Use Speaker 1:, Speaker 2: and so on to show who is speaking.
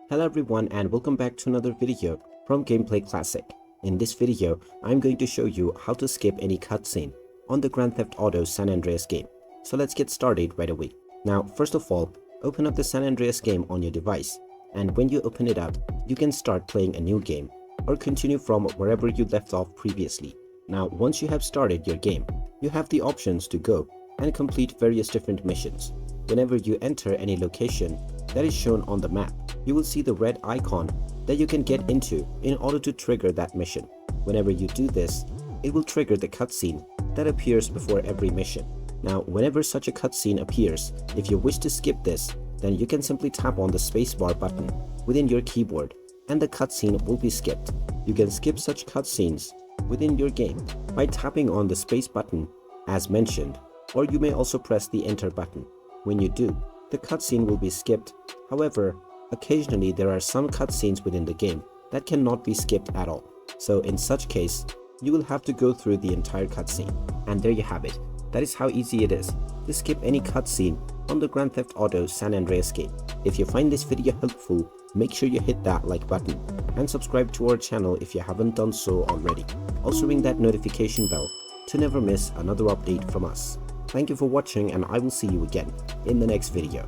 Speaker 1: Hello everyone and welcome back to another video from Gameplay Classic. In this video, I'm going to show you how to skip any cutscene on the Grand Theft Auto San Andreas game. So let's get started right away. Now, first of all, open up the San Andreas game on your device, and when you open it up, you can start playing a new game or continue from wherever you left off previously. Now, once you have started your game, you have the options to go and complete various different missions. Whenever you enter any location that is shown on the map, you will see the red icon that you can get into in order to trigger that mission. Whenever you do this, it will trigger the cutscene that appears before every mission. Now, whenever such a cutscene appears, if you wish to skip this, then you can simply tap on the spacebar button within your keyboard and the cutscene will be skipped. You can skip such cutscenes within your game by tapping on the space button as mentioned, or you may also press the enter button. When you do, the cutscene will be skipped. However, occasionally there are some cutscenes within the game that cannot be skipped at all. So in such case, you will have to go through the entire cutscene. And there you have it. That is how easy it is to skip any cutscene on the Grand Theft Auto San Andreas game. If you find this video helpful, make sure you hit that like button and subscribe to our channel if you haven't done so already. Also ring that notification bell to never miss another update from us. Thank you for watching and I will see you again in the next video.